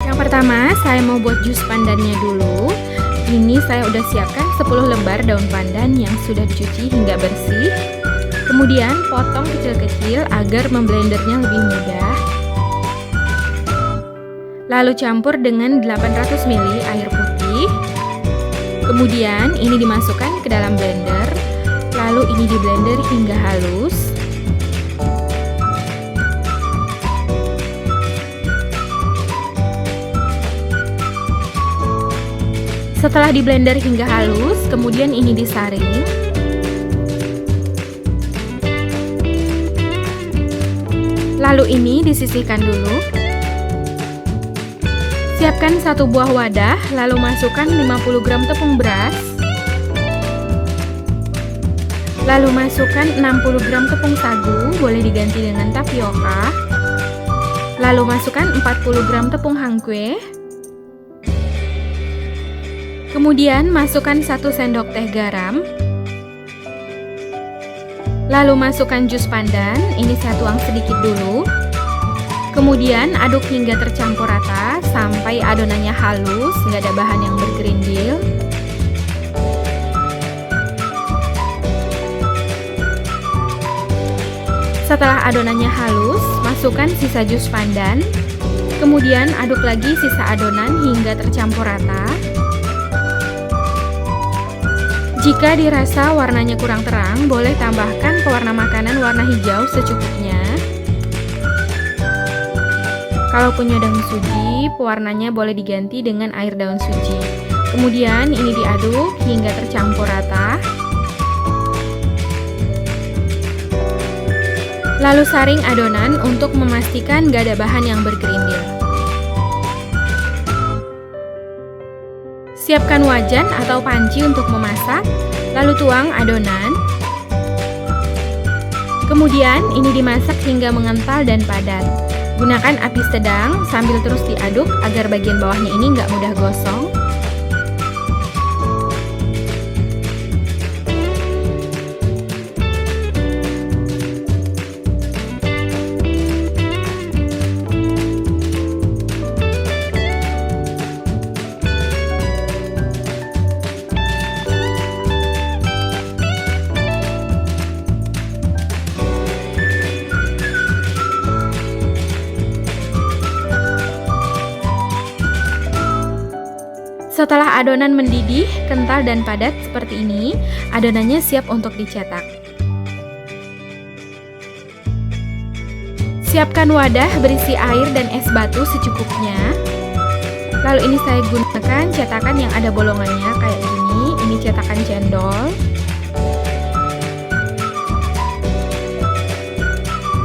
Yang pertama, saya mau buat jus pandannya dulu. Ini saya udah siapkan 10 lembar daun pandan yang sudah dicuci hingga bersih. Kemudian potong kecil-kecil agar memblendernya lebih mudah. Lalu campur dengan 800 ml air putih. Kemudian ini dimasukkan ke dalam blender. Lalu ini di blender hingga halus. Setelah di blender hingga halus, kemudian ini disaring. Lalu ini disisihkan dulu. Siapkan satu buah wadah, lalu masukkan 50 gram tepung beras. Lalu masukkan 60 gram tepung sagu, boleh diganti dengan tapioka. Lalu masukkan 40 gram tepung hangkwe. Kemudian masukkan 1 sendok teh garam. Lalu masukkan jus pandan, ini saya tuang sedikit dulu. Kemudian aduk hingga tercampur rata sampai adonannya halus, nggak ada bahan yang bergerindil. Setelah adonannya halus, masukkan sisa jus pandan. Kemudian aduk lagi sisa adonan hingga tercampur rata. Jika dirasa warnanya kurang terang, boleh tambahkan pewarna makanan warna hijau secukupnya. Kalau punya daun suji, pewarnanya boleh diganti dengan air daun suji. Kemudian ini diaduk hingga tercampur rata. Lalu saring adonan untuk memastikan gak ada bahan yang bergerindil. Siapkan wajan atau panci untuk memasak, lalu tuang adonan. Kemudian ini dimasak hingga mengental dan padat. Gunakan api sedang sambil terus diaduk agar bagian bawahnya ini nggak mudah gosong. Setelah adonan mendidih, kental dan padat seperti ini, adonannya siap untuk dicetak. Siapkan wadah berisi air dan es batu secukupnya. Lalu ini saya gunakan cetakan yang ada bolongannya kayak gini. Ini cetakan cendol.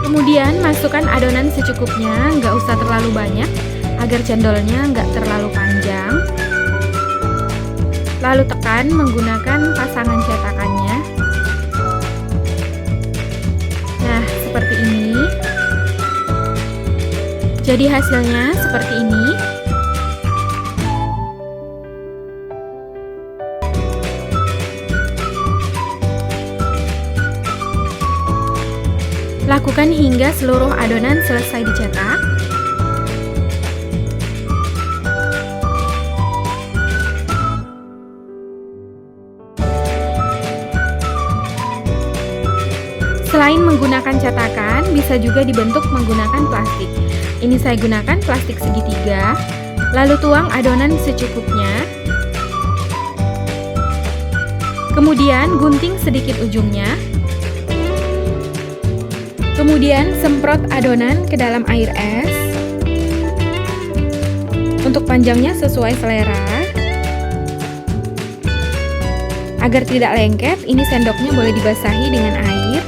Kemudian masukkan adonan secukupnya, nggak usah terlalu banyak, agar cendolnya nggak terlalu panjang. Lalu tekan menggunakan pasangan cetakannya. Nah, seperti ini. Jadi hasilnya seperti ini. Lakukan hingga seluruh adonan selesai dicetak. Selain menggunakan cetakan, bisa juga dibentuk menggunakan plastik. Ini saya gunakan plastik segitiga. Lalu tuang adonan secukupnya. Kemudian gunting sedikit ujungnya. Kemudian semprot adonan ke dalam air es. Untuk panjangnya sesuai selera. Agar tidak lengket, ini sendoknya boleh dibasahi dengan air.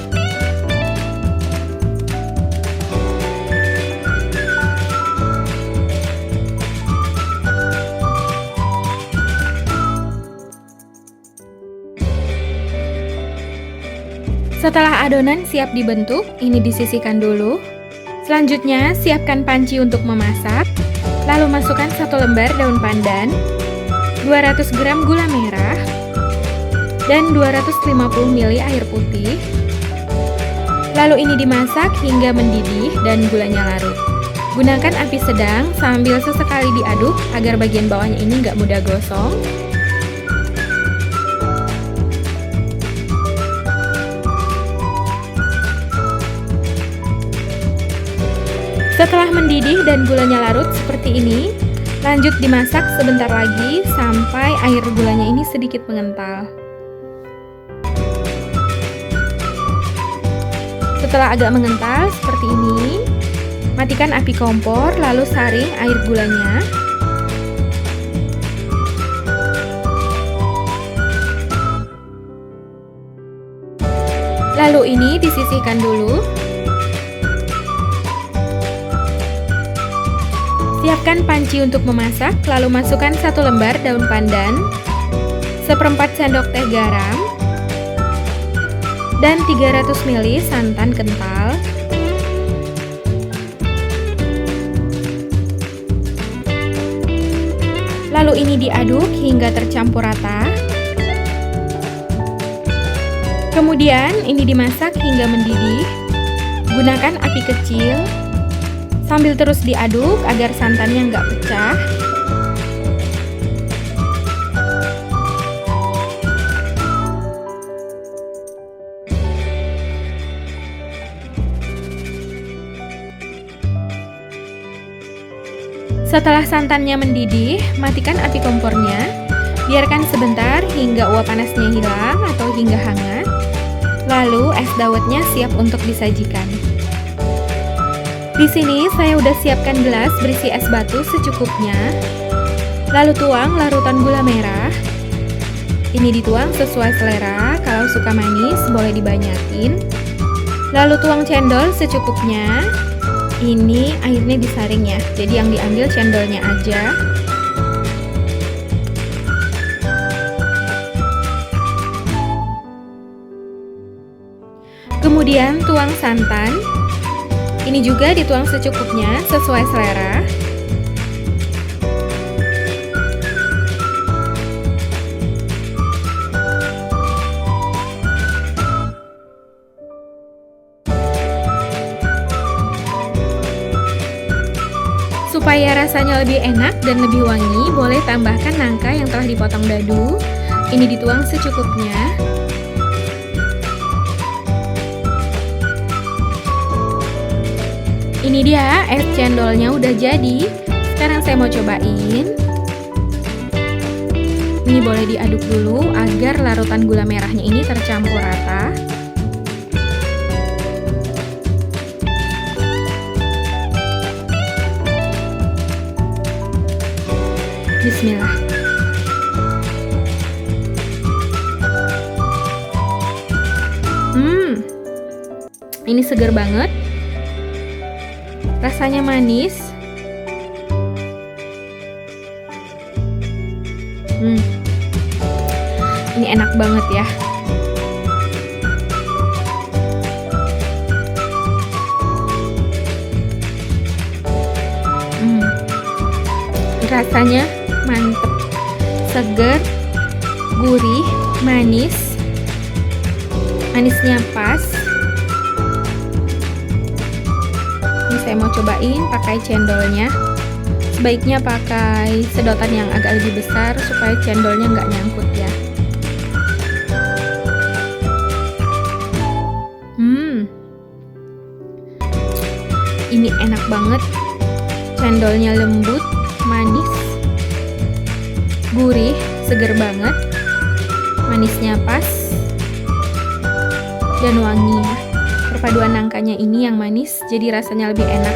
Setelah adonan siap dibentuk, ini disisihkan dulu. Selanjutnya, siapkan panci untuk memasak. Lalu masukkan 1 lembar daun pandan, 200 gram gula merah, dan 250 ml air putih. Lalu ini dimasak hingga mendidih dan gulanya larut. Gunakan api sedang sambil sesekali diaduk agar bagian bawahnya ini nggak mudah gosong. Setelah mendidih dan gulanya larut seperti ini, lanjut dimasak sebentar lagi sampai air gulanya ini sedikit mengental. Setelah agak mengental seperti ini, matikan api kompor lalu saring air gulanya. Lalu ini disisihkan dulu. Siapkan panci untuk memasak, lalu masukkan 1 lembar daun pandan, 1/4 sendok teh garam, dan 300 ml santan kental. Lalu ini diaduk hingga tercampur rata. Kemudian ini dimasak hingga mendidih. Gunakan api kecil sambil terus diaduk agar santannya nggak pecah. Setelah santannya mendidih, matikan api kompornya. Biarkan sebentar hingga uap panasnya hilang atau hingga hangat. Lalu es dawetnya siap untuk disajikan. Di sini saya udah siapkan gelas berisi es batu secukupnya. Lalu tuang larutan gula merah. Ini dituang sesuai selera, kalau suka manis boleh dibanyakin. Lalu tuang cendol secukupnya. Ini airnya disaring ya, jadi yang diambil cendolnya aja. Kemudian tuang santan. Ini juga dituang secukupnya sesuai selera. Supaya rasanya lebih enak dan lebih wangi, boleh tambahkan nangka yang telah dipotong dadu. Ini dituang secukupnya. Ini dia es cendolnya udah jadi. Sekarang saya mau cobain. Ini boleh diaduk dulu agar larutan gula merahnya ini tercampur rata. Bismillah. Ini segar banget. Rasanya manis. Ini enak banget ya. Rasanya mantep, seger, gurih, manis. Manisnya pas. Ini saya mau cobain pakai cendolnya. Sebaiknya pakai sedotan yang agak lebih besar supaya cendolnya nggak nyangkut ya. Ini enak banget. Cendolnya lembut, manis, gurih, seger banget. Manisnya pas dan wangi ya. Perpaduan nangkanya ini yang manis, jadi rasanya lebih enak.